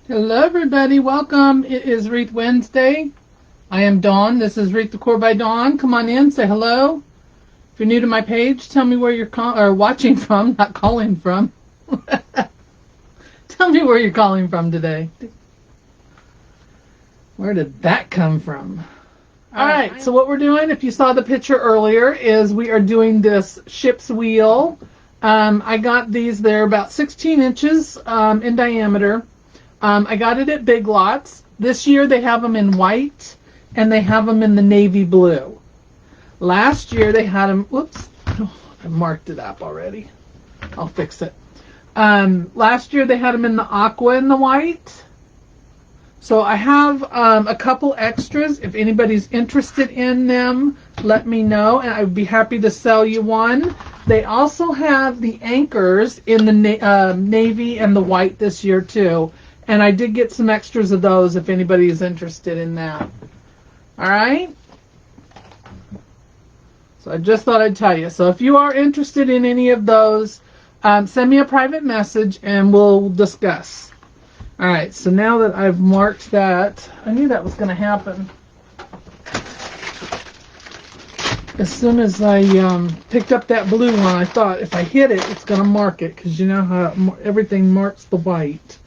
Hello everybody, welcome. It is Wreath Wednesday. I am Dawn. This is Wreath Decor by Dawn. Come on in, say hello. If you're new to my page, tell me where you're watching from, not calling from. Tell me where you're calling from today. Where did that come from? Alright, so what we're doing, if you saw the picture earlier, is we are doing this ship's wheel. I got these, they're about 16 inches in diameter. I got it at Big Lots. This year they have them in white and they have them in the navy blue. Last year they had them, whoops, I marked it up already. I'll fix it. Last year they had them in the aqua and the white. So I have a couple extras. If anybody's interested in them, let me know and I'd be happy to sell you one. They also have the anchors in the navy and the white this year too. And I did get some extras of those if anybody is interested in that. All right? So I just thought I'd tell you. So if you are interested in any of those, send me a private message and we'll discuss. All right, so now that I've marked that, I knew that was going to happen. As soon as I picked up that blue one, I thought if I hit it, it's going to mark it because you know how everything marks the white.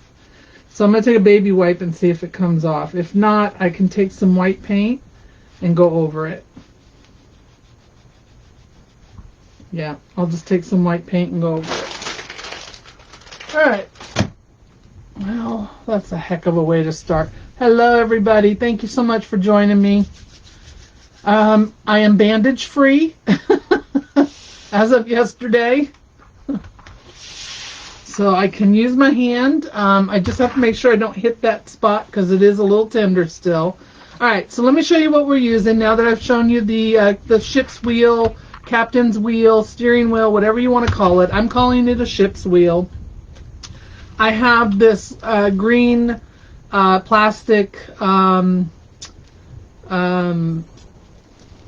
So I'm going to take a baby wipe and see if it comes off. If not, I can take some white paint and go over it. Yeah, I'll just take some white paint and go over it. Alright. Well, that's a heck of a way to start. Hello, everybody. Thank you so much for joining me. I am bandage free as of yesterday. So I can use my hand. I just have to make sure I don't hit that spot because it is a little tender still. Alright, so let me show you what we're using now that I've shown you the ship's wheel, captain's wheel, steering wheel, whatever you want to call it. I'm calling it a ship's wheel. I have this green plastic, I'm going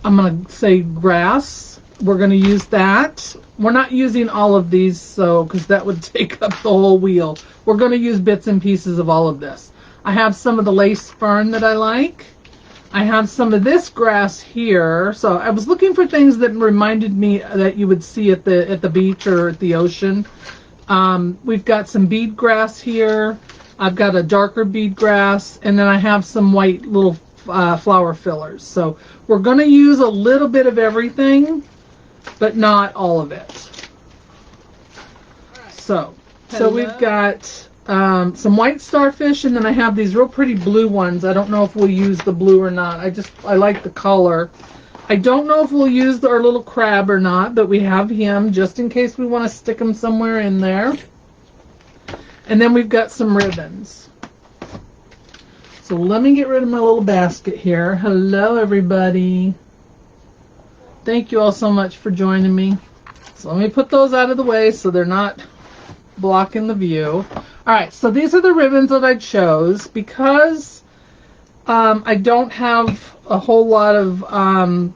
to say grass. We're going to use that. We're not using all of these, so because that would take up the whole wheel. We're going to use bits and pieces of all of this. I have some of the lace fern that I like. I have some of this grass here. So I was looking for things that reminded me that you would see at the beach or at the ocean. We've got some bead grass here. I've got a darker bead grass, and then I have some white little flower fillers. So we're going to use a little bit of everything, but not all of it. So we've got some white starfish, and then I have these real pretty blue ones. I don't know if we'll use the blue or not. I like the color. I don't know if we'll use our little crab or not, but we have him just in case we want to stick him somewhere in there. And then we've got some ribbons. So let me get rid of my little basket here. Hello, everybody. Thank you all so much for joining me. So let me put those out of the way so they're not blocking the view. Alright, so these are the ribbons that I chose because I don't have a whole lot of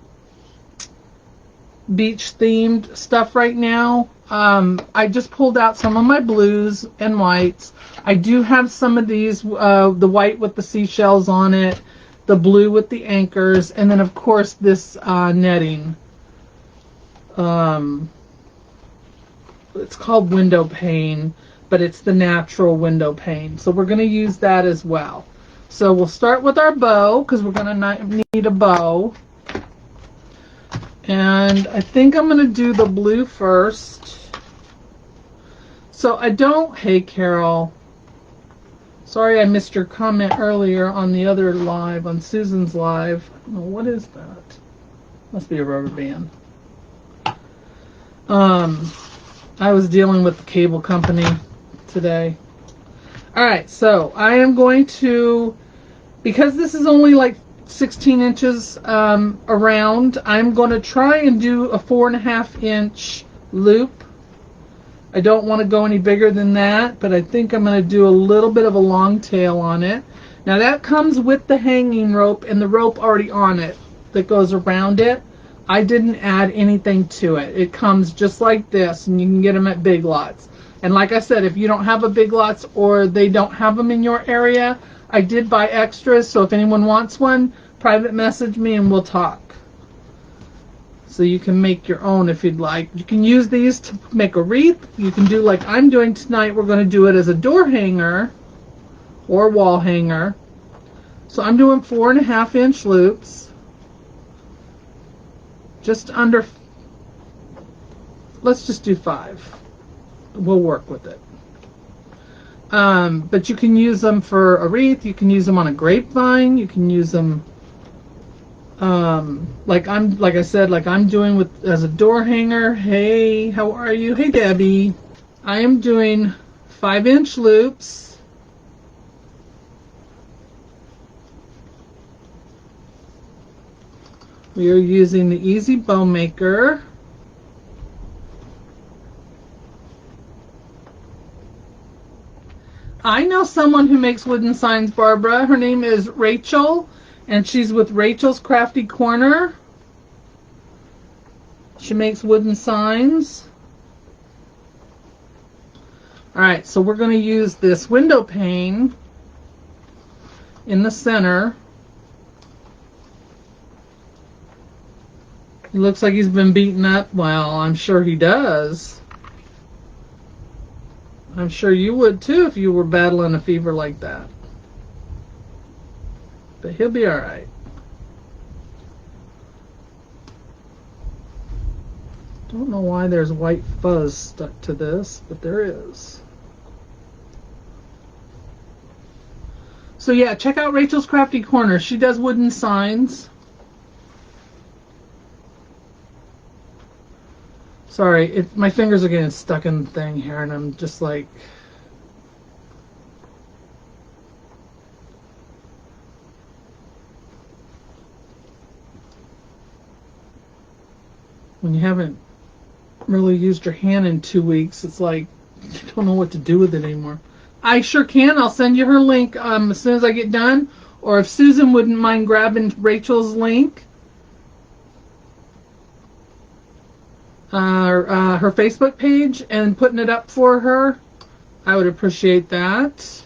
beach themed stuff right now. I just pulled out some of my blues and whites. I do have some of these, the white with the seashells on it, the blue with the anchors, and then of course this netting. It's called window pane, but it's the natural window pane. So we're going to use that as well. So we'll start with our bow because we're going to need a bow. And I think I'm going to do the blue first. So I don't, hey Carol, sorry I missed your comment earlier on the other live, on Susan's live. Oh, what is that? Must be a rubber band. I was dealing with the cable company today. Alright, so I am going to, because this is only like 16 inches around, I'm going to try and do a 4.5 inch loop. I don't want to go any bigger than that, but I think I'm going to do a little bit of a long tail on it. Now that comes with the hanging rope and the rope already on it that goes around it. I didn't add anything to it. It comes just like this, and you can get them at Big Lots. And like I said, if you don't have a Big Lots or they don't have them in your area, I did buy extras, so if anyone wants one, private message me and we'll talk. So you can make your own if you'd like. You can use these to make a wreath. You can do like I'm doing tonight. We're going to do it as a door hanger or wall hanger. So I'm doing 4.5 inch loops. Just under, let's just do 5. We'll work with it. But you can use them for a wreath. You can use them on a grapevine. You can use them like I said, like I'm doing with as a door hanger. Hey, how are you? Hey, Debbie. I am doing 5 inch loops. We are using the Easy Bow Maker. I know someone who makes wooden signs, Barbara. Her name is Rachel, and she's with Rachel's Crafty Corner. She makes wooden signs. Alright, so we're going to use this window pane in the center. He looks like he's been beaten up. Well, I'm sure he does. I'm sure you would too if you were battling a fever like that. But he'll be alright. Don't know why there's white fuzz stuck to this, but there is. So yeah, check out Rachel's Crafty Corner. She does wooden signs. Sorry, my fingers are getting stuck in the thing here, and I'm just like... When you haven't really used your hand in 2 weeks, it's like you don't know what to do with it anymore. I sure can. I'll send you her link as soon as I get done. Or if Susan wouldn't mind grabbing Rachel's link. Her Facebook page and putting it up for her, I would appreciate that.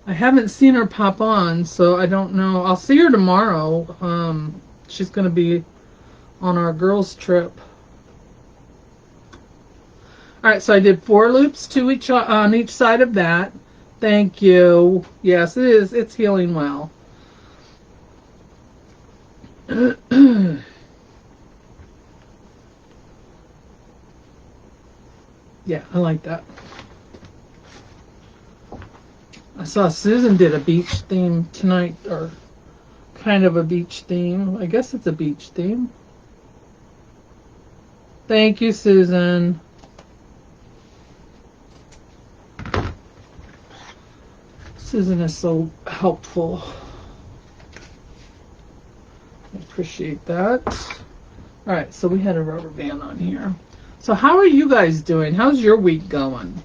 I haven't seen her pop on, so I don't know. I'll see her tomorrow. She's going to be on our girls trip. Alright, so I did 4 loops, 2 on each side of that. Thank you. Yes, it is. It's healing well. Yeah, I like that. I saw Susan did a beach theme tonight, or kind of a beach theme. I guess it's a beach theme. Thank you, Susan. Susan is so helpful. I appreciate that. Alright, so we had a rubber band on here. So how are you guys doing? How's your week going?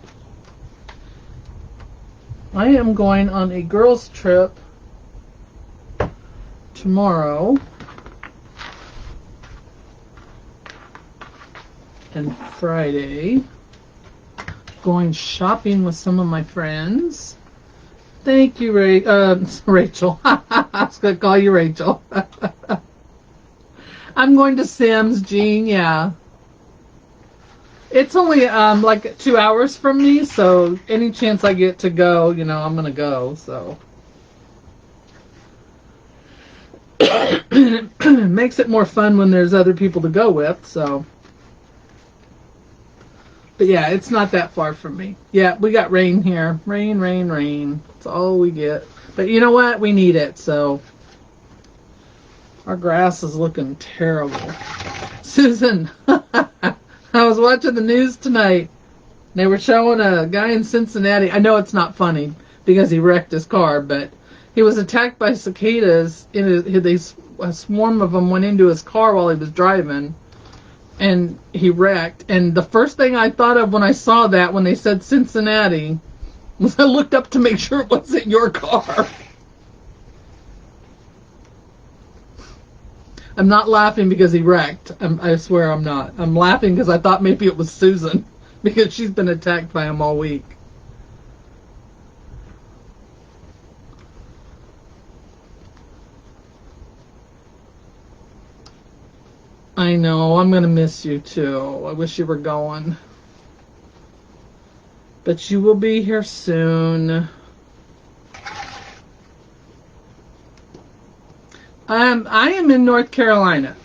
I am going on a girls' trip tomorrow and Friday. Going shopping with some of my friends. Thank you, Rachel. I was going to call you Rachel. I'm going to Sims, Jean, yeah. It's only like 2 hours from me, so any chance I get to go, you know, I'm going to go, so. It makes it more fun when there's other people to go with, so. But yeah, it's not that far from me. Yeah, we got rain here. Rain, rain, rain. That's all we get. But you know what? We need it, so. Our grass is looking terrible. Susan, I was watching the news tonight. They were showing a guy in Cincinnati. I know it's not funny because he wrecked his car, but he was attacked by cicadas. A swarm of them went into his car while he was driving, and he wrecked. And the first thing I thought of when I saw that, when they said Cincinnati, was I looked up to make sure it wasn't your car. I'm not laughing because he wrecked. I swear I'm not. I'm laughing because I thought maybe it was Susan because she's been attacked by him all week. I know, I'm going to miss you too. I wish you were going. But you will be here soon. I am in North Carolina.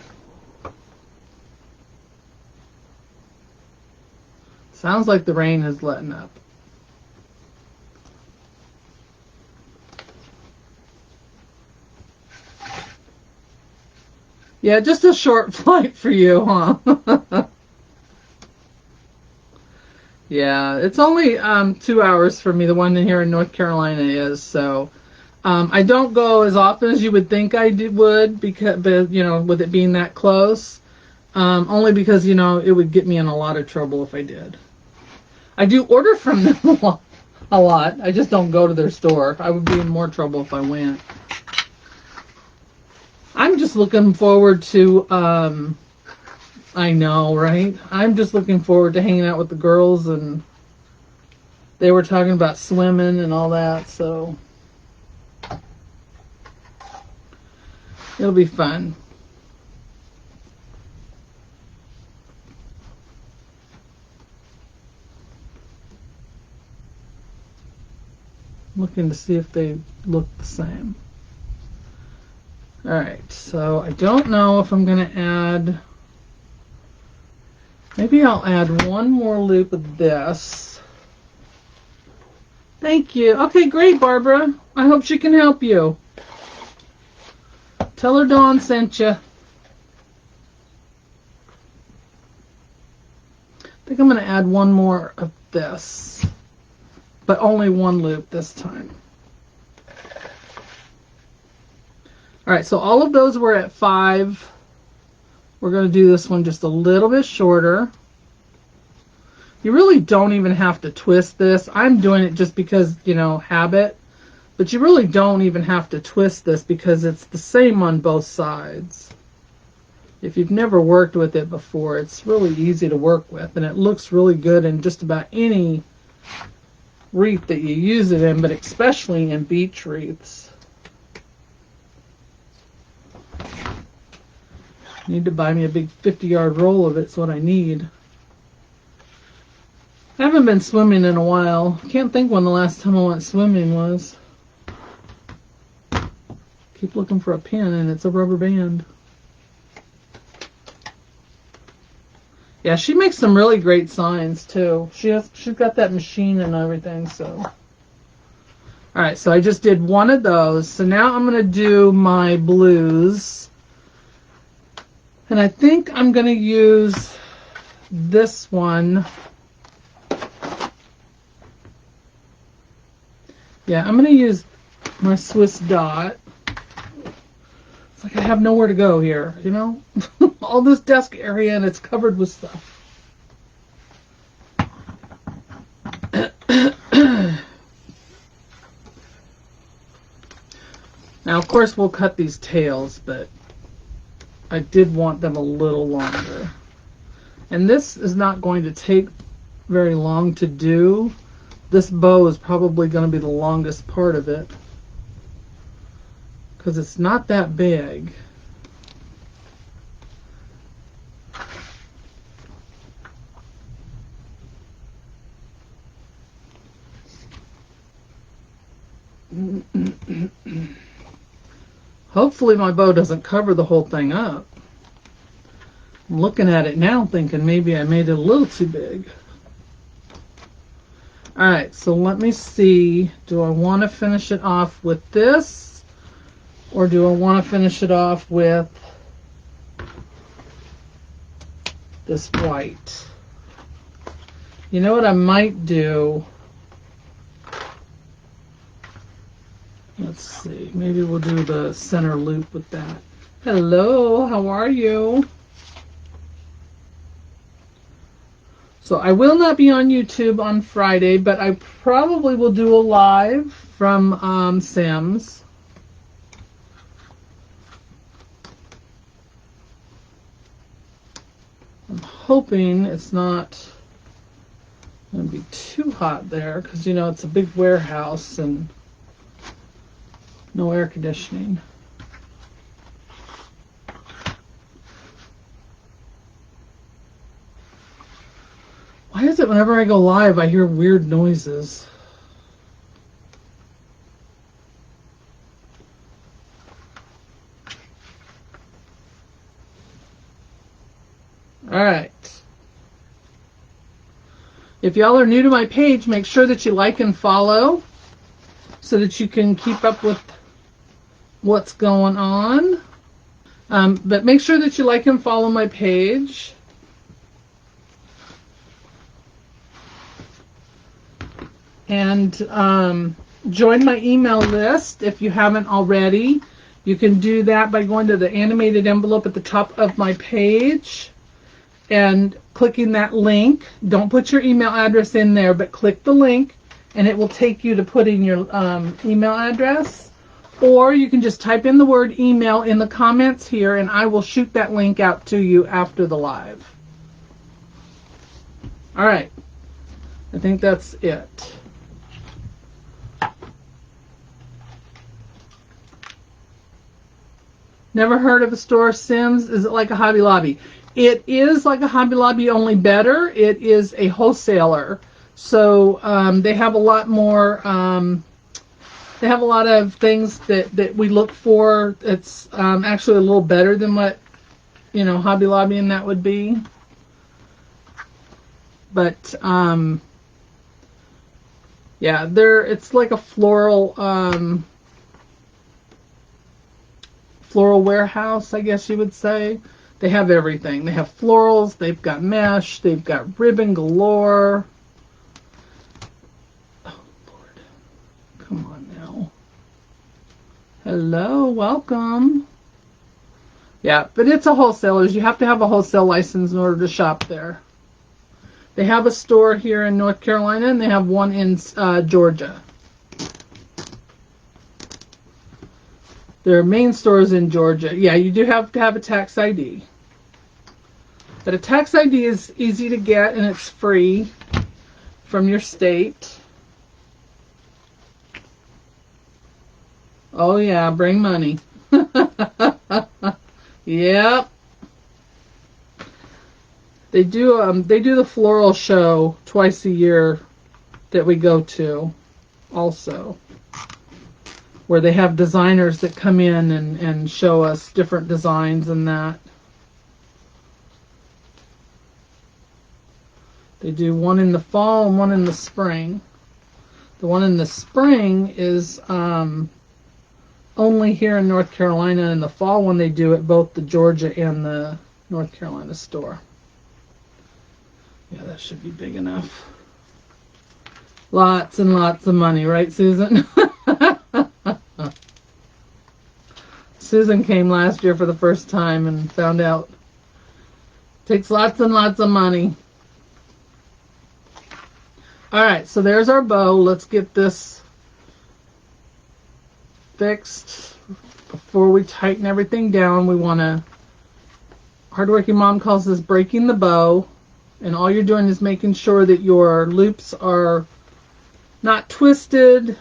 Sounds like the rain is letting up. Yeah, just a short flight for you, huh? Yeah, it's only 2 hours for me. The one here in North Carolina is so. I don't go as often as you would think I would because, but, you know, with it being that close. Only because, you know, it would get me in a lot of trouble if I did. I do order from them a lot. I just don't go to their store. I would be in more trouble if I went. I'm just looking forward to, I know, right? I'm just looking forward to hanging out with the girls, and they were talking about swimming and all that, so it'll be fun. Looking to see if they look the same. Alright, so I don't know if I'm going to add... Maybe I'll add one more loop of this. Thank you. Okay, great, Barbara. I hope she can help you. Tell her Dawn sent you. I think I'm going to add one more of this, but only one loop this time. Alright, so all of those were at 5. We're going to do this one just a little bit shorter. You really don't even have to twist this. I'm doing it just because, you know, habit. But you really don't even have to twist this because it's the same on both sides. If you've never worked with it before, it's really easy to work with. And it looks really good in just about any wreath that you use it in, but especially in beach wreaths. Need to buy me a big 50-yard roll of it. It's what I need. I haven't been swimming in a while. Can't think when the last time I went swimming was. Keep looking for a pin, and it's a rubber band. Yeah, she makes some really great signs too. She's got that machine and everything. So, all right. So I just did one of those. So now I'm gonna do my blues. And I think I'm going to use this one. Yeah, I'm going to use my Swiss dot. It's like I have nowhere to go here, you know? All this desk area and it's covered with stuff. Now, of course, we'll cut these tails, but I did want them a little longer. And this is not going to take very long to do. This bow is probably going to be the longest part of it because it's not that big. Hopefully my bow doesn't cover the whole thing up. I'm looking at it now thinking maybe I made it a little too big. Alright, so let me see. Do I want to finish it off with this? Or do I want to finish it off with this white? You know what I might do? Let's see. Maybe we'll do the center loop with that. Hello, how are you? So I will not be on YouTube on Friday, but I probably will do a live from Sam's. hoping it's not going to be too hot there, because you know it's a big warehouse and no air conditioning. Why is it whenever I go live I hear weird noises? Alright. If y'all are new to my page, make sure that you like and follow so that you can keep up with what's going on. But make sure that you like and follow my page. And join my email list if you haven't already. You can do that by going to the animated envelope at the top of my page and clicking that link. Don't put your email address in there, but click the link and it will take you to put in your email address. Or you can just type in the word email in the comments here and I will shoot that link out to you after the live. Alright, I think that's it. Never heard of a store, Sims? Is it like a Hobby Lobby? It is like a Hobby Lobby, only better. It is a wholesaler. So they have a lot more, they have a lot of things that we look for. It's actually a little better than what, you know, Hobby Lobby and that would be. But, yeah, it's like a floral, floral warehouse, I guess you would say. They have everything. They have florals, they've got mesh, they've got ribbon galore. Oh, Lord. Come on now. Hello, welcome. Yeah, but it's a wholesaler's. You have to have a wholesale license in order to shop there. They have a store here in North Carolina and they have one in Georgia. Their main store is in Georgia. Yeah, you do have to have a tax ID. But a tax ID is easy to get and it's free from your state. Oh yeah, bring money. Yep. They do the floral show twice a year that we go to also, where they have designers that come in and show us different designs and that. They do one in the fall and one in the spring. The one in the spring is only here in North Carolina, and the fall one they do at both the Georgia and the North Carolina store. Yeah, that should be big enough. Lots and lots of money, right, Susan? Susan came last year for the first time and found out it takes lots and lots of money. Alright, so there's our bow. Let's get this fixed before we tighten everything down. We want to, Hardworking Mom calls this breaking the bow. And all you're doing is making sure that your loops are not twisted.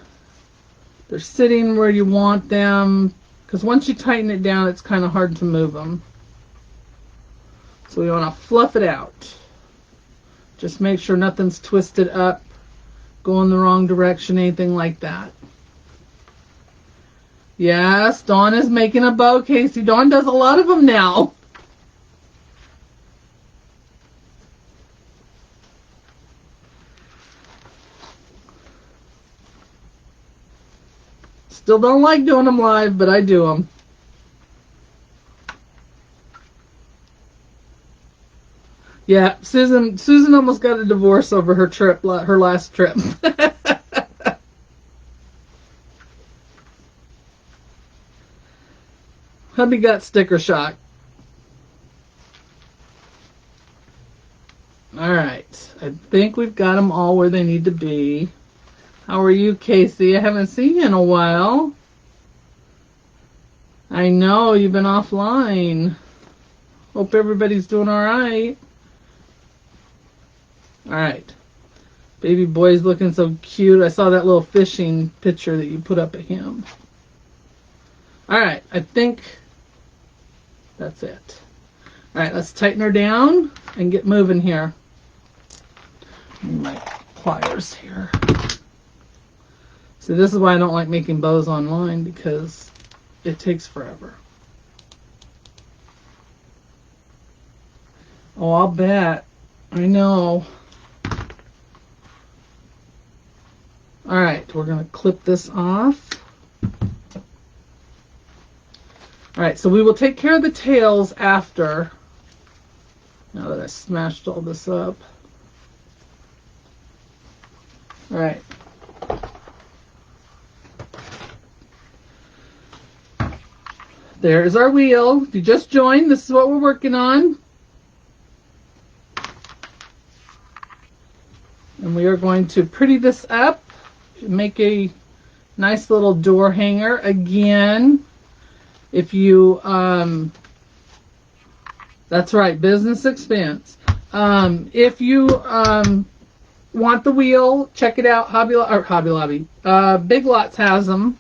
They're sitting where you want them. Because once you tighten it down, it's kind of hard to move them. So we want to fluff it out. Just make sure nothing's twisted up, going the wrong direction, anything like that. Yes, Dawn is making a bow, Casey. Dawn does a lot of them now. Still don't like doing them live, but I do them. Yeah, Susan almost got a divorce over her trip, her last trip. Hubby got sticker shock. Alright, I think we've got them all where they need to be. How are you, Casey? I haven't seen you in a while. I know, you've been offline. Hope everybody's doing alright. All right. Baby boy's looking so cute. I saw that little fishing picture that you put up of him. All right, I think that's it. All right, let's tighten her down and get moving here. My pliers here. So this is why I don't like making bows online, because it takes forever. Oh, I'll bet. I know. All right, we're going to clip this off. All right, so we will take care of the tails after. Now that I smashed all this up. All right. There's our wheel. If you just joined, this is what we're working on. And we are going to pretty this up, make a nice little door hanger. Again, if you, that's right, business expense. If you want the wheel, check it out. Hobby Lobby. Big Lots has them.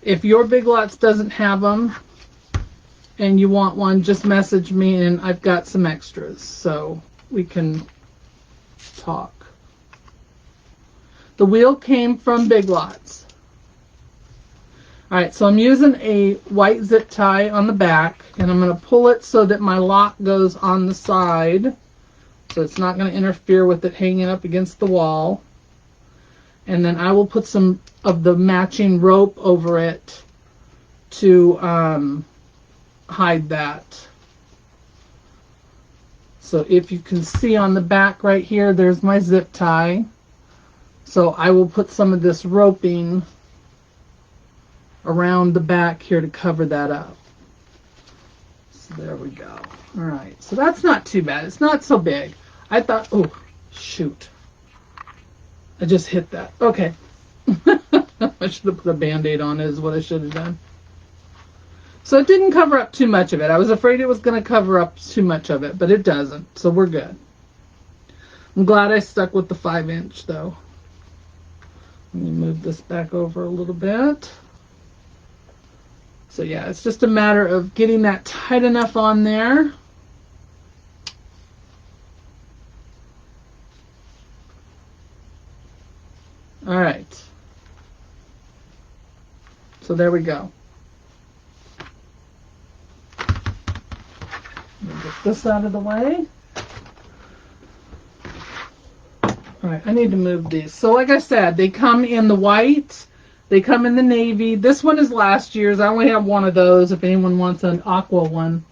If your Big Lots doesn't have them and you want one, just message me and I've got some extras so we can talk. The wheel came from Big Lots. Alright, so I'm using a white zip tie on the back, and I'm going to pull it so that my lock goes on the side, so it's not going to interfere with it hanging up against the wall. And then I will put some of the matching rope over it to hide that. So if you can see on the back right here, there's my zip tie. So I will put some of this roping around the back here to cover that up. So there we go. All right, so that's not too bad. It's not so big. I thought, oh, shoot. I just hit that. Okay. I should have put a Band-Aid on it is what I should have done. So it didn't cover up too much of it. I was afraid it was going to cover up too much of it, but it doesn't. So we're good. I'm glad I stuck with the 5-inch though. Let me move this back over a little bit. So yeah, it's just a matter of getting that tight enough on there. All right. So there we go. Get this out of the way. All right, I need to move these. So like I said, they come in the white, they come in the navy. This one is last year's. I only have one of those if anyone wants an aqua one.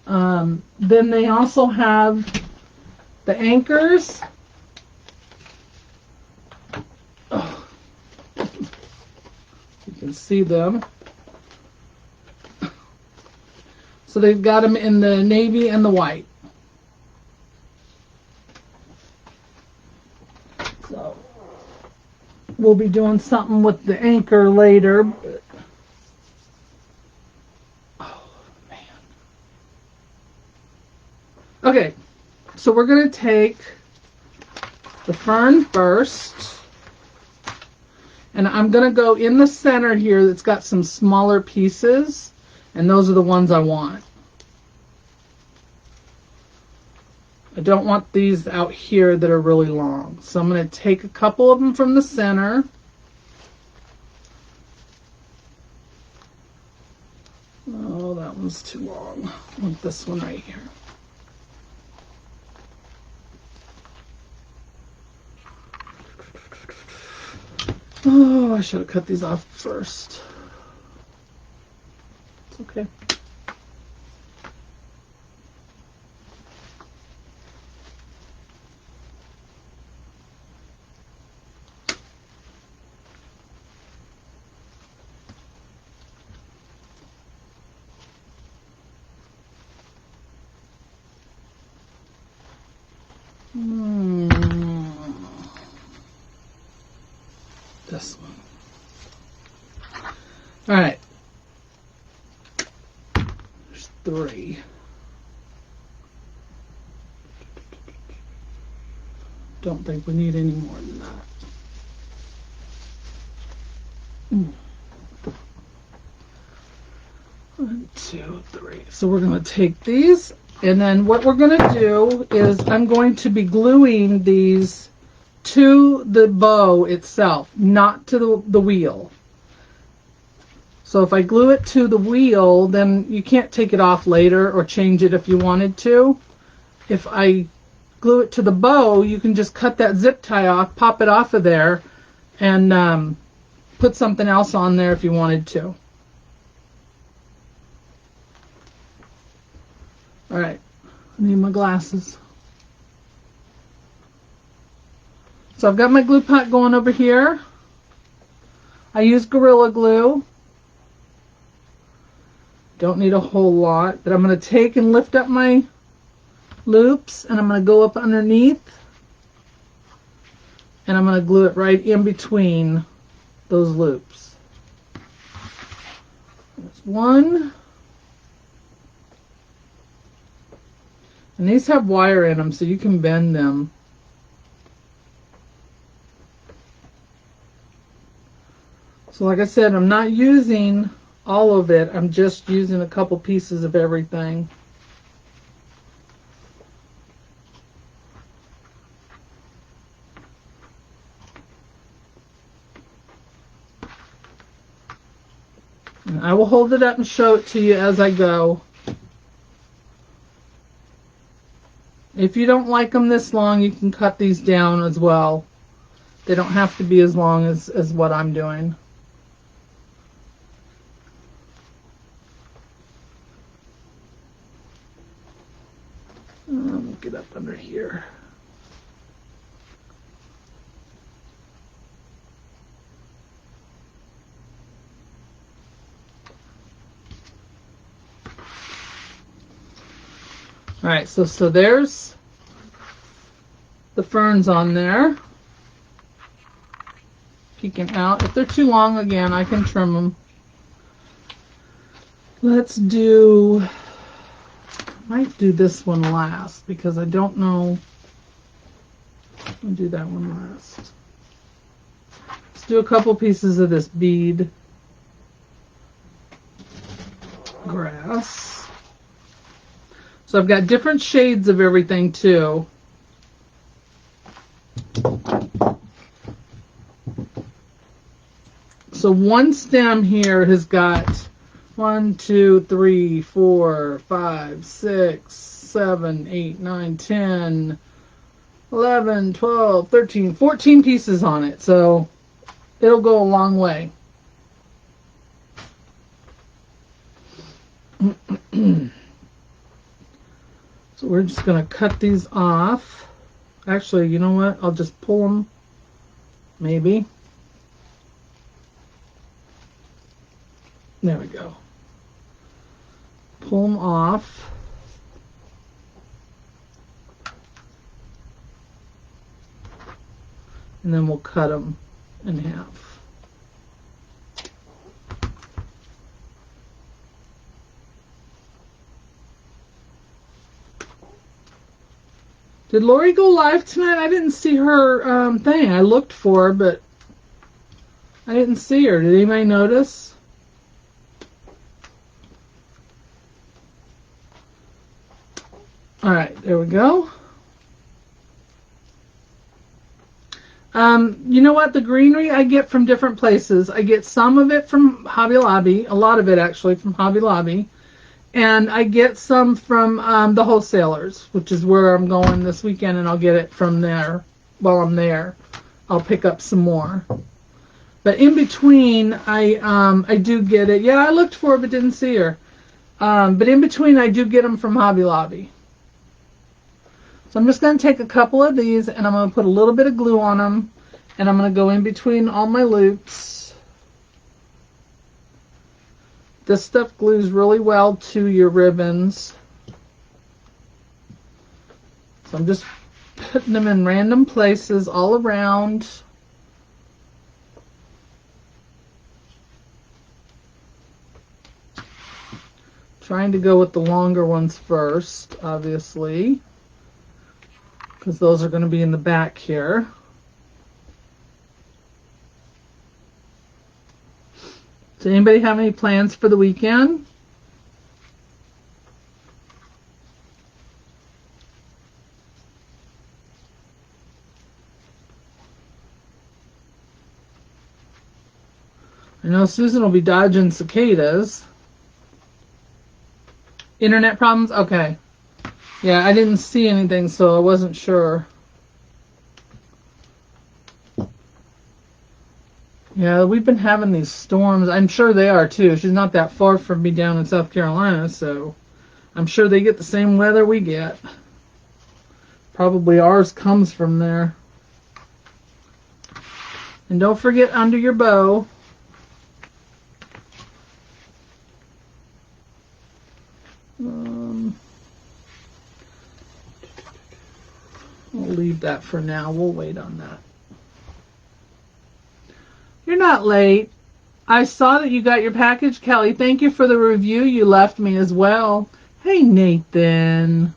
Then they also have the anchors. Oh. You can see them. So they've got them in the navy and the white. So we'll be doing something with the anchor later. But, oh, man. Okay, so we're going to take the fern first. And I'm going to go in the center here that's got some smaller pieces. And those are the ones I want. I don't want these out here that are really long. So I'm going to take a couple of them from the center. Oh, that one's too long. I want this one right here. Oh, I should have cut these off first. It's okay. This one. All right. There's 3. don't think we need any more than that. 1, 2, 3. So we're going to take these, and then what we're going to do is I'm going to be gluing these to the bow itself, not to the wheel. So if I glue it to the wheel, then you can't take it off later or change it if you wanted to. If I glue it to the bow, you can just cut that zip tie off, pop it off of there, and put something else on there if you wanted to. All right, I need my glasses. So I've got my glue pot going over here. I use Gorilla Glue. Don't need a whole lot, but I'm going to take and lift up my loops, and I'm going to go up underneath, and I'm going to glue it right in between those loops. There's one. And these have wire in them, so you can bend them. So like I said, I'm not using all of it. I'm just using a couple pieces of everything. And I will hold it up and show it to you as I go. If you don't like them this long, you can cut these down as well. They don't have to be as long as what I'm doing. Get up under here. All right, so there's the ferns on there, peeking out. If they're too long, again, I can trim them. Let's do, might do this one last because I don't know. I'll do that one last. Let's do a couple pieces of this bead grass. So I've got different shades of everything too. So one stem here has got 1, 2, 3, 4, 5, 6, 7, 8, 9, 10, 11, 12, 13, 14 pieces on it. So it'll go a long way. So we're just going to cut these off. Actually, you know what? I'll just pull them, maybe. There we go. Pull them off. And then we'll cut them in half. Did Lori go live tonight? I didn't see her thing. I looked for her, but I didn't see her. Did anybody notice? All right, there we go. You know what? The greenery I get from different places. I get some of it from Hobby Lobby, a lot of it actually from Hobby Lobby. And I get some from the wholesalers, which is where I'm going this weekend, and I'll get it from there. While I'm there, I'll pick up some more. But in between, I do get it. Yeah, I looked for her but didn't see her. But in between, I do get them from Hobby Lobby. So I'm just going to take a couple of these, and I'm going to put a little bit of glue on them, and I'm going to go in between all my loops. This stuff glues really well to your ribbons. So I'm just putting them in random places all around. Trying to go with the longer ones first, obviously. because those are going to be in the back here. Does anybody have any plans for the weekend? I know Susan will be dodging cicadas. Internet problems? Okay. Yeah, I didn't see anything, so I wasn't sure. Yeah, we've been having these storms. I'm sure they are too. She's not that far from me down in South Carolina, so I'm sure they get the same weather we get. Probably ours comes from there. And don't forget under your bow. We'll leave that for now. We'll wait on that. You're not late. I saw that you got your package, Kelly. Thank you for the review you left me as well. Hey, Nathan.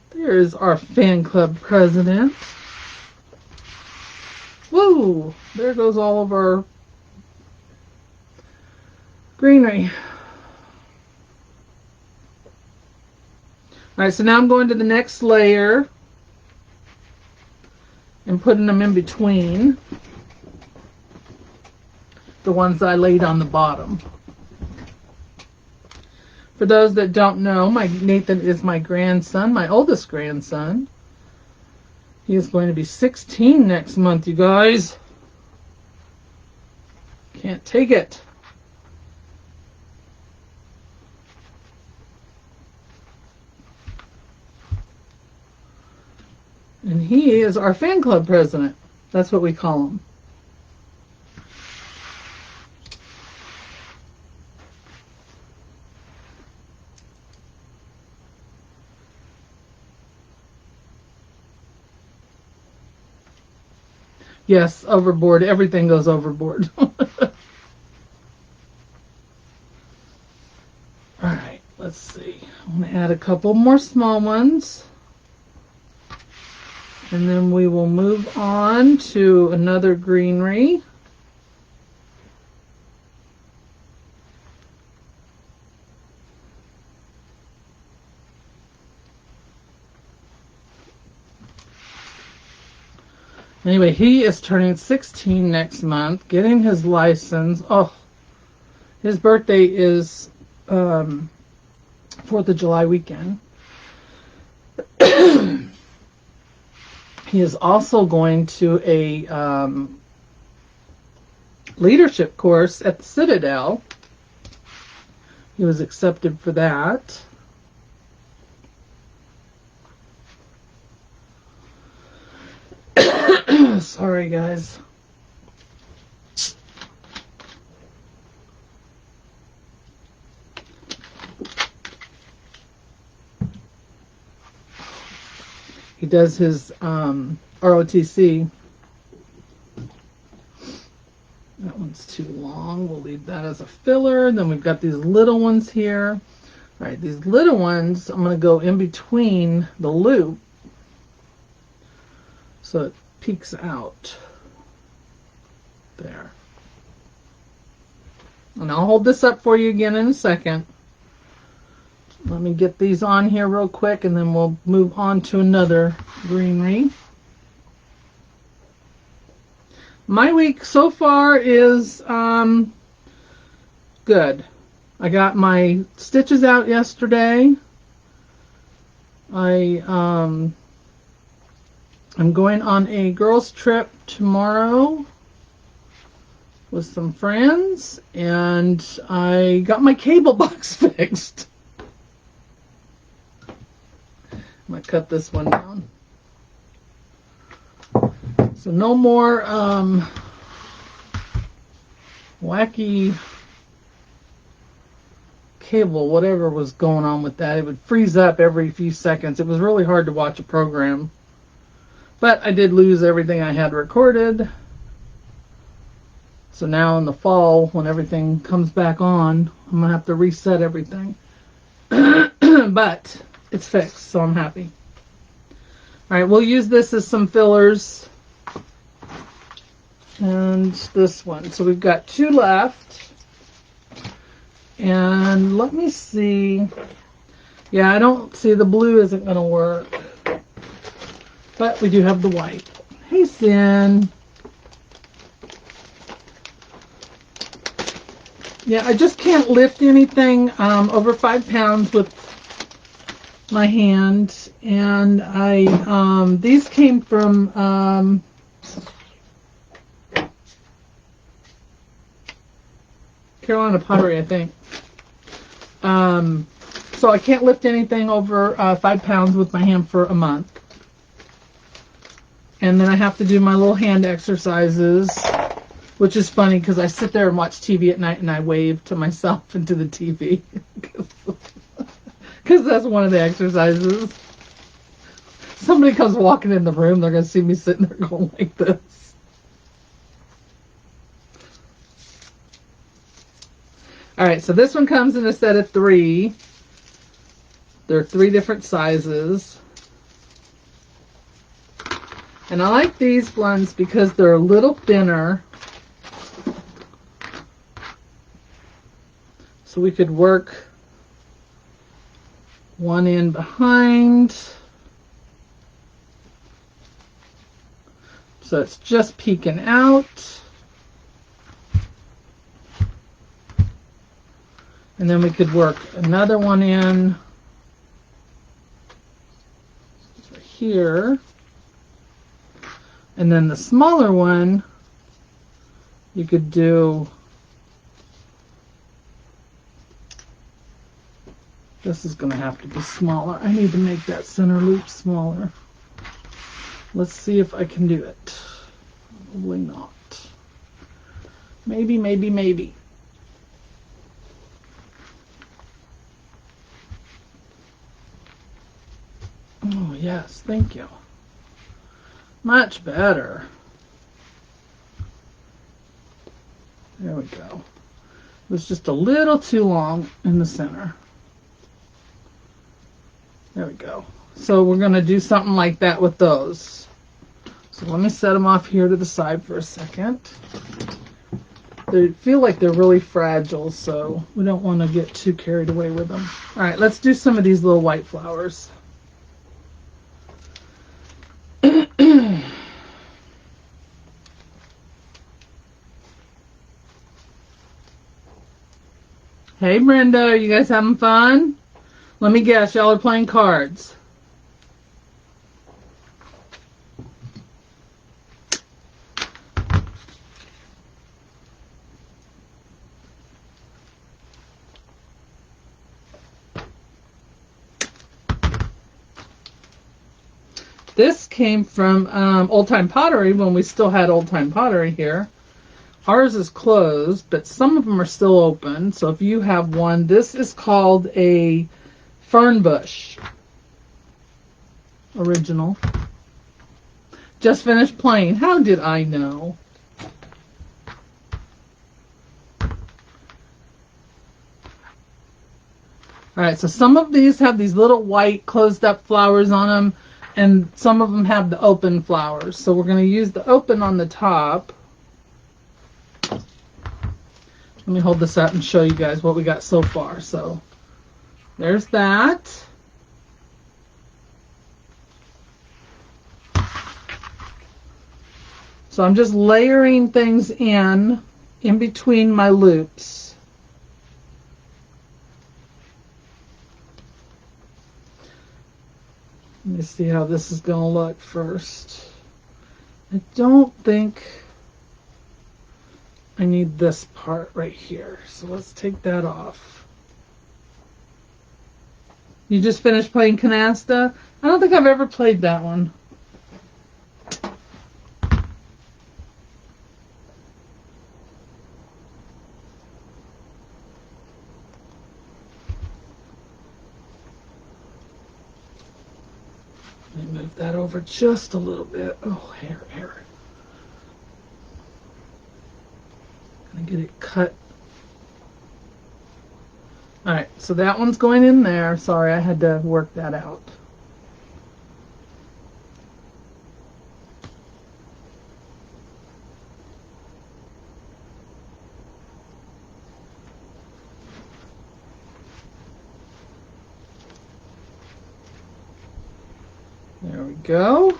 There's our fan club president. Woo! There goes all of our greenery. Alright, so now I'm going to the next layer and putting them in between the ones I laid on the bottom. For those that don't know, Nathan is my grandson, my oldest grandson. He is going to be 16 next month, you guys. Can't take it. And he is our fan club president. That's what we call him. Yes, overboard. Everything goes overboard. Alright, let's see. I'm going to add a couple more small ones. And then we will move on to another greenery. Anyway, he is turning 16 next month, getting his license. Oh, his birthday is 4th of July weekend. He is also going to a leadership course at the Citadel. He was accepted for that. Sorry, guys. He does his ROTC. That one's too long. We'll leave that as a filler. Then we've got these little ones here. All right, these little ones, I'm going to go in between the loop so it peeks out there. And I'll hold this up for you again in a second. Let me get these on here real quick and then we'll move on to another greenery. My week so far is good. I got my stitches out yesterday. I'm going on a girls' trip tomorrow with some friends, and I got my cable box fixed. I'm going to cut this one down. So no more wacky cable, whatever was going on with that. It would freeze up every few seconds. It was really hard to watch a program. But I did lose everything I had recorded. So now in the fall, when everything comes back on, I'm going to have to reset everything. But it's fixed, so I'm happy. All right, we'll use this as some fillers. And this one. So we've got 2 left. And let me see. Yeah, I don't see the blue isn't going to work. But we do have the white. Hey, Sin. Yeah, I just can't lift anything over 5 pounds with my hand. And these came from Carolina Pottery, I think. So I can't lift anything over 5 pounds with my hand for a month. And then I have to do my little hand exercises, which is funny because I sit there and watch TV at night and I wave to myself and to the TV. Because that's one of the exercises. Somebody comes walking in the room, they're going to see me sitting there going like this. Alright, so this one comes in a set of 3. There are 3 different sizes. And I like these ones because they're a little thinner. So we could work one in behind. So it's just peeking out. And then we could work another one in here. And then the smaller one, you could do, this is going to have to be smaller. I need to make that center loop smaller. Let's see if I can do it. Probably not. Maybe, maybe, maybe. Oh, yes, thank you. Much better. There we go. It was just a little too long in the center. There we go. So we're going to do something like that with those. So let me set them off here to the side for a second. They feel like they're really fragile, so we don't want to get too carried away with them. All right, let's do some of these little white flowers. Hey Brenda, are you guys having fun? Let me guess, y'all are playing cards. This came from Old Time Pottery when we still had Old Time Pottery here. Ours is closed, but some of them are still open. So if you have one, this is called a fern bush. Original. Just finished playing. How did I know? Alright, so some of these have these little white closed up flowers on them, and some of them have the open flowers. So we're going to use the open on the top. Let me hold this up and show you guys what we got so far. So there's that. So I'm just layering things in between my loops. Let me see how this is going to look first. I don't think I need this part right here. So let's take that off. You just finished playing Canasta? I don't think I've ever played that one. Let me move that over just a little bit. Oh, hair. Gonna get it cut. Alright, so that one's going in there. Sorry, I had to work that out. There we go.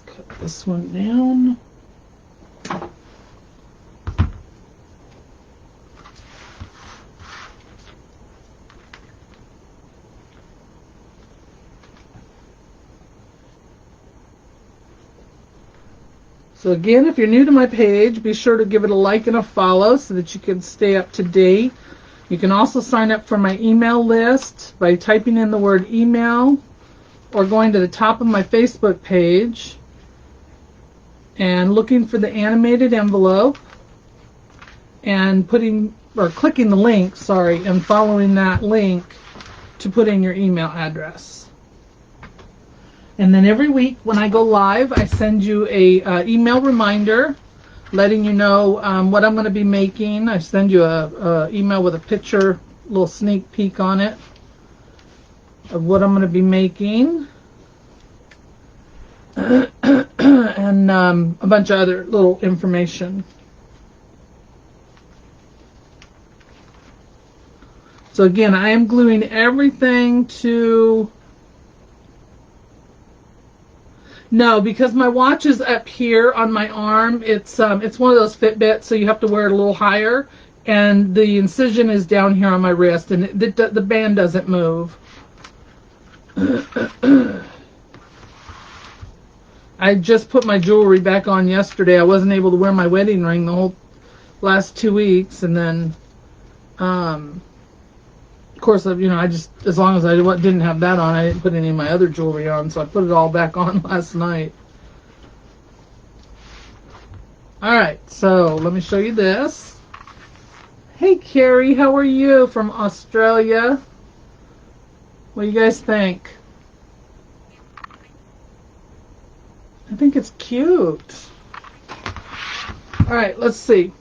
Cut this one down. So again, if you're new to my page, be sure to give it a like and a follow so that you can stay up to date. You can also sign up for my email list by typing in the word email or going to the top of my Facebook page and looking for the animated envelope and clicking the link, and following that link to put in your email address. And then every week when I go live, I send you a email reminder letting you know what I'm going to be making. I send you a email with a picture, little sneak peek on it of what I'm going to be making. And a bunch of other little information. So again, I am gluing everything to... No, because my watch is up here on my arm. It's one of those Fitbits, so you have to wear it a little higher. And the incision is down here on my wrist, and the band doesn't move. I just put my jewelry back on yesterday. I wasn't able to wear my wedding ring the whole last 2 weeks, and then, of course, I just, as long as I didn't have that on, I didn't put any of my other jewelry on, so I put it all back on last night. Alright, so let me show you this. Hey Carrie, how are you from Australia? What do you guys think? I think it's cute. Alright, let's see.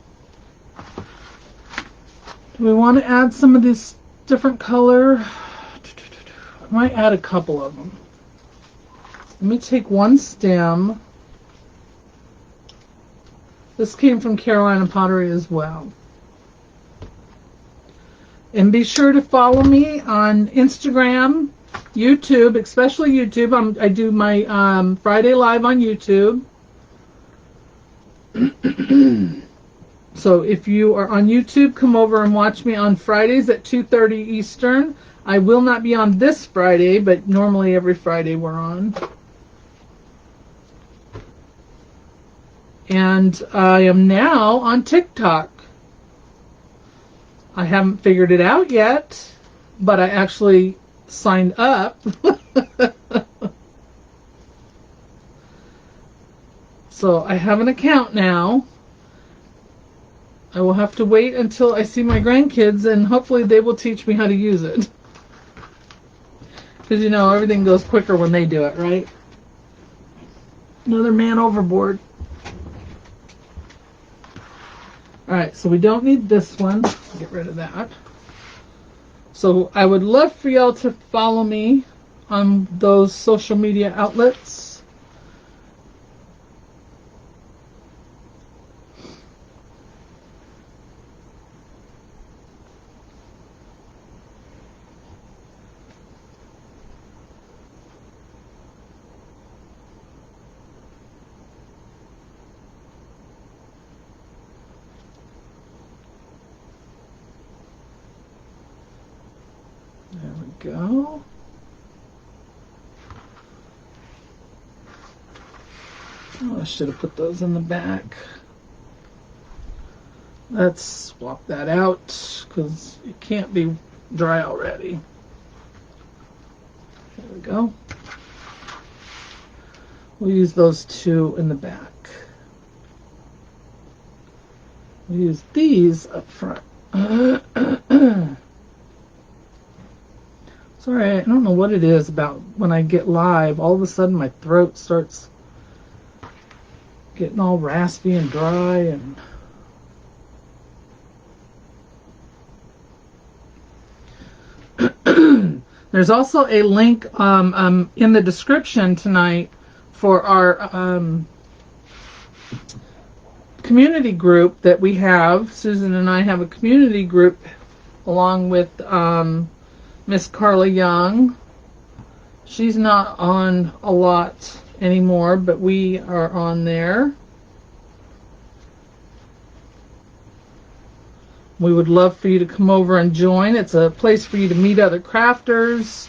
Do we want to add some of this different color? I might add a couple of them. Let me take one stem. This came from Carolina Pottery as well. And be sure to follow me on Instagram, YouTube, especially YouTube. I do my Friday Live on YouTube. So if you are on YouTube, come over and watch me on Fridays at 2:30 Eastern. I will not be on this Friday, but normally every Friday we're on. And I am now on TikTok. I haven't figured it out yet, but I actually signed up. So I have an account now. I will have to wait until I see my grandkids, and hopefully they will teach me how to use it. Because, everything goes quicker when they do it, right? Another man overboard. Alright, so we don't need this one. Get rid of that. So I would love for y'all to follow me on those social media outlets. There we go. Oh, I should have put those in the back. Let's swap that out because it can't be dry already. There we go. We'll use those two in the back. We'll use these up front. Sorry, I don't know what it is about when I get live. All of a sudden my throat starts getting all raspy and dry, and There's also a link in the description tonight for our community group that we have. Susan and I have a community group along with Miss Carla Young. She's not on a lot anymore, but we are on there. We would love for you to come over and join. It's a place for you to meet other crafters.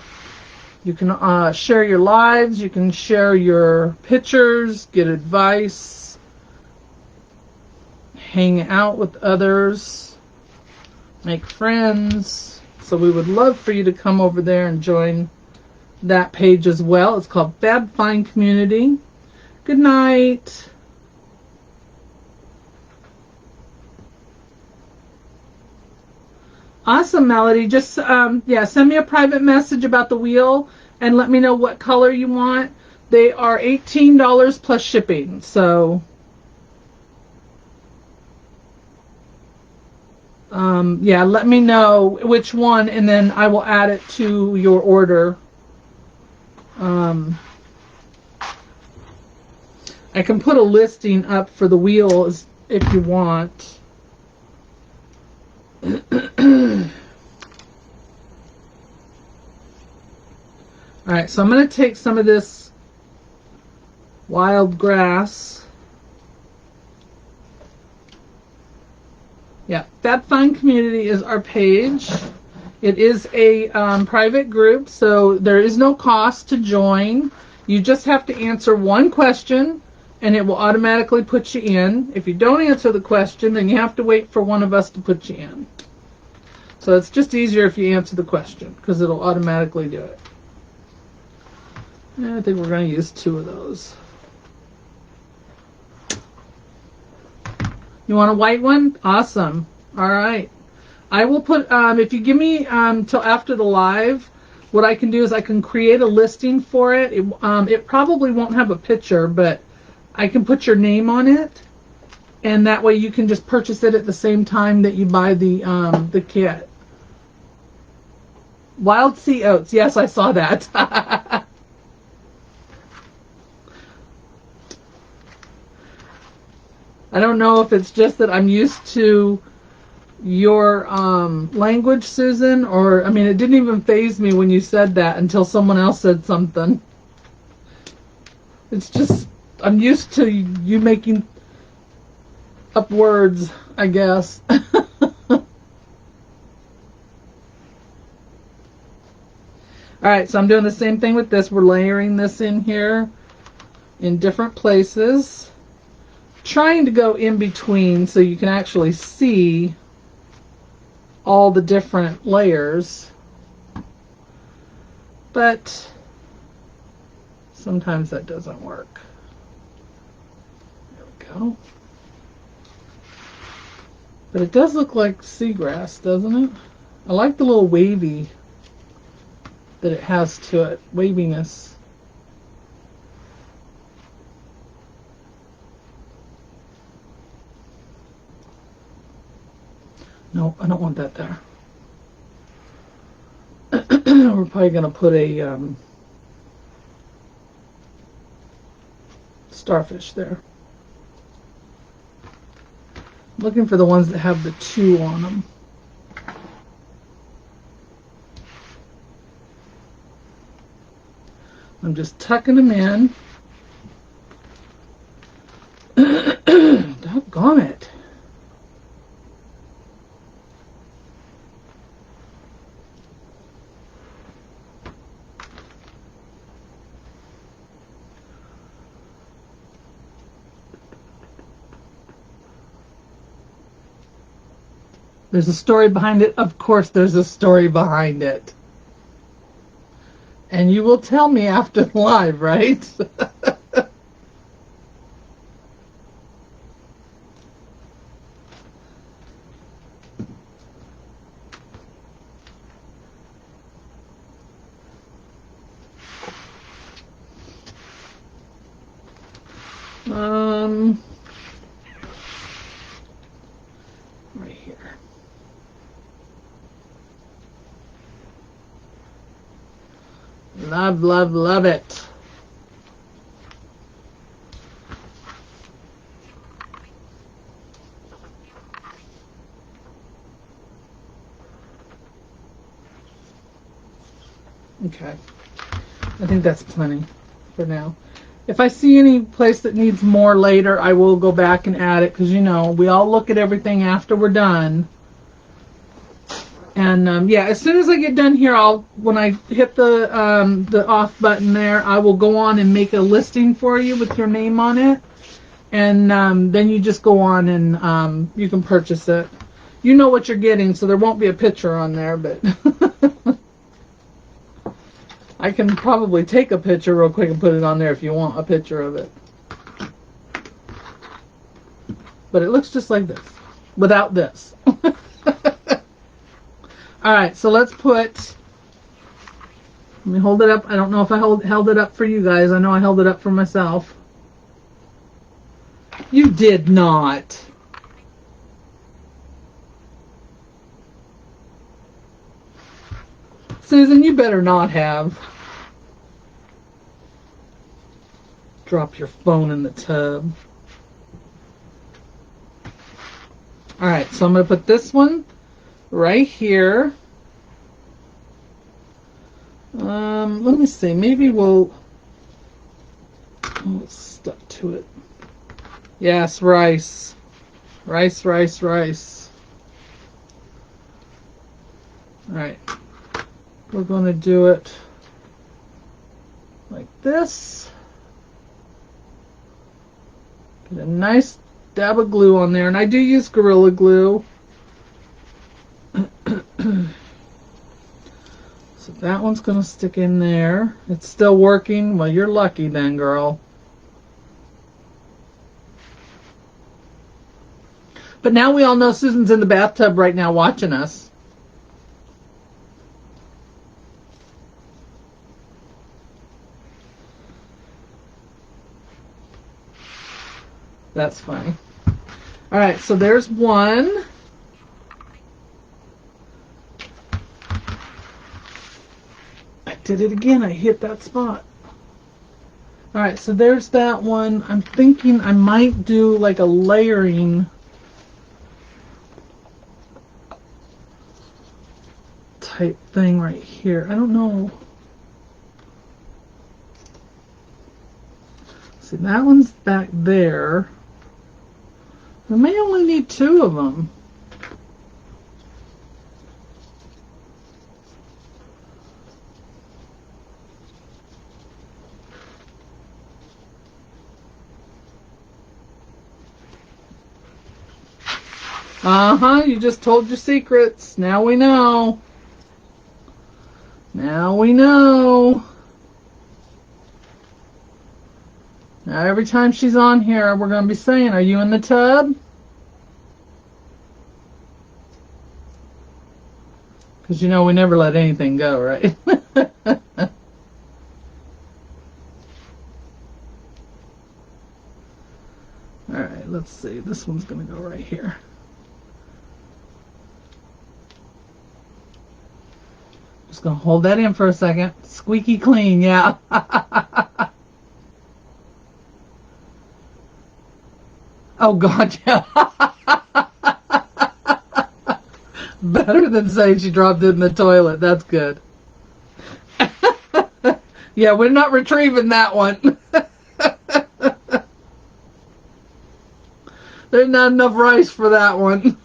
You can share your lives. You can share your pictures, get advice, hang out with others, make friends. So we would love for you to come over there and join that page as well. It's called Fab Fine Community. Good night. Awesome, Melody. Just send me a private message about the wheel and let me know what color you want. They are $18 plus shipping. So let me know which one and then I will add it to your order. I can put a listing up for the wheels if you want. Alright, so I'm going to take some of this wild grass. Yeah, Fab Fine Community is our page. It is a private group, so there is no cost to join. You just have to answer one question, and it will automatically put you in. If you don't answer the question, then you have to wait for one of us to put you in. So it's just easier if you answer the question, because it'll automatically do it. I think we're going to use 2 of those. You want a white one? Awesome. All right. I will put, if you give me till after the live, what I can do is I can create a listing for it. It probably won't have a picture, but I can put your name on it. And that way you can just purchase it at the same time that you buy the kit. Wild Sea Oats. Yes, I saw that. I don't know if it's just that I'm used to your language, Susan, or, I mean, it didn't even faze me when you said that until someone else said something. It's just, I'm used to you making up words, I guess. Alright, so I'm doing the same thing with this. We're layering this in here in different places. Trying to go in between so you can actually see all the different layers. But sometimes that doesn't work. There we go. But it does look like seagrass, doesn't it? I like the little wavy that it has to it, waviness. No, I don't want that there. We're probably going to put a starfish there. I'm looking for the ones that have the 2 on them. I'm just tucking them in. Doggone it. There's a story behind it. Of course there's a story behind it. And you will tell me after live, right? Right here. Love, love, love it. Okay. I think that's plenty for now. If I see any place that needs more later, I will go back and add it, because you know we all look at everything after we're done. And yeah, as soon as I get done here, when I hit the off button there, I will go on and make a listing for you with your name on it, and then you just go on and you can purchase it. You know what you're getting, so there won't be a picture on there, but I can probably take a picture real quick and put it on there if you want a picture of it. But it looks just like this, without this. Alright, so let's put... Let me hold it up. I don't know if I held it up for you guys. I know I held it up for myself. You did not. Susan, you better not have. Drop your phone in the tub. Alright, so I'm going to put this one right here. Let me see. Maybe we'll stuck to it. Yes, rice. Rice, rice, rice. Alright. We're going to do it like this. Get a nice dab of glue on there. And I do use Gorilla Glue. So that one's going to stick in there. It's still working. Well, you're lucky then, girl. But now we all know Susan's in the bathtub right now watching us. That's funny. All right, so there's one. I did it again. I hit that spot. All right, so there's that one. I'm thinking I might do like a layering type thing right here. I don't know. See, that one's back there. We may only need two of them. You just told your secrets. Now we know. Now we know. Now every time she's on here, we're going to be saying, are you in the tub? Because you know we never let anything go, right? Alright, let's see. This one's going to go right here. Just going to hold that in for a second. Squeaky clean, yeah. Oh, God, yeah. Better than saying she dropped it in the toilet. That's good. Yeah, we're not retrieving that one. There's not enough rice for that one.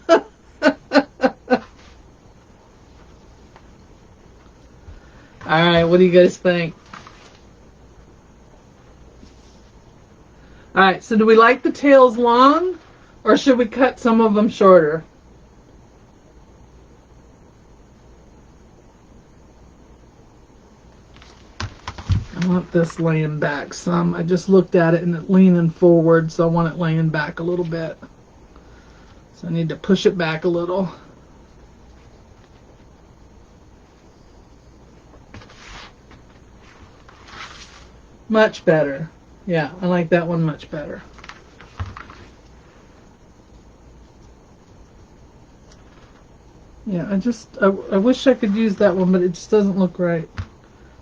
Alright, what do you guys think? Alright, so do we like the tails long, or should we cut some of them shorter? I want this laying back some. I just looked at it and it's leaning forward, so I want it laying back a little bit. So I need to push it back a little. Much better. Yeah, I like that one much better. Yeah, I wish I could use that one, but it just doesn't look right.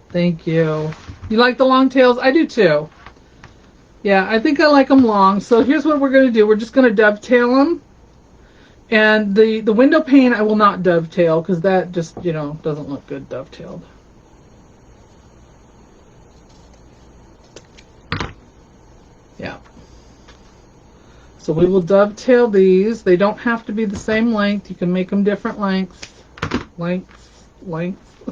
Thank you. You like the long tails? I do too. Yeah, I think I like them long. So here's what we're going to do. We're just going to dovetail them. And the window pane I will not dovetail because that just, doesn't look good dovetailed. Yeah. So we will dovetail these. They don't have to be the same length. You can make them different lengths. Lengths.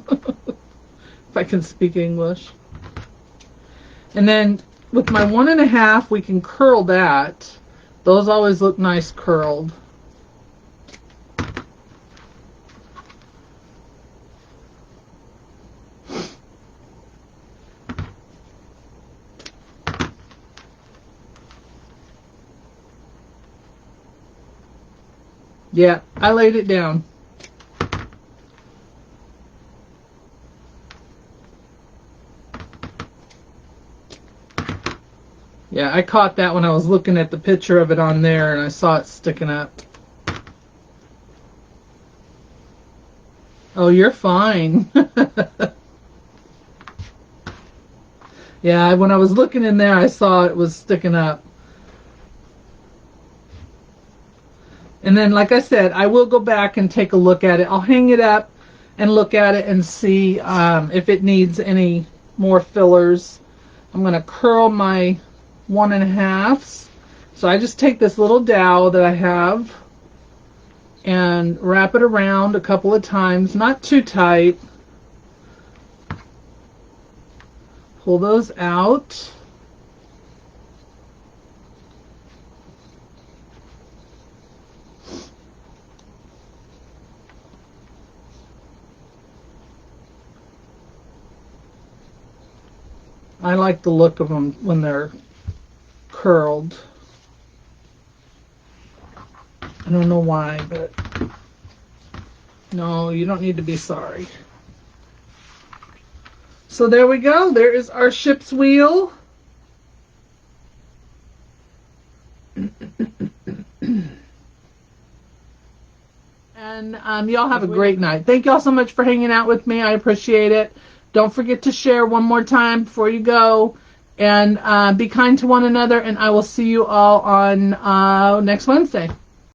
If I can speak English. And then with my 1.5, we can curl that. Those always look nice curled. Yeah, I laid it down. Yeah, I caught that when I was looking at the picture of it on there and I saw it sticking up. Oh, you're fine. Yeah, when I was looking in there, I saw it was sticking up. And then, like I said, I will go back and take a look at it. I'll hang it up and look at it and see if it needs any more fillers. I'm going to curl my 1.5. So I just take this little dowel that I have and wrap it around a couple of times, not too tight. Pull those out. I like the look of them when they're curled. I don't know why, but no, you don't need to be sorry. So there we go. There is our ship's wheel. And y'all have a great night. Thank y'all so much for hanging out with me. I appreciate it. Don't forget to share one more time before you go. And be kind to one another. And I will see you all on next Wednesday.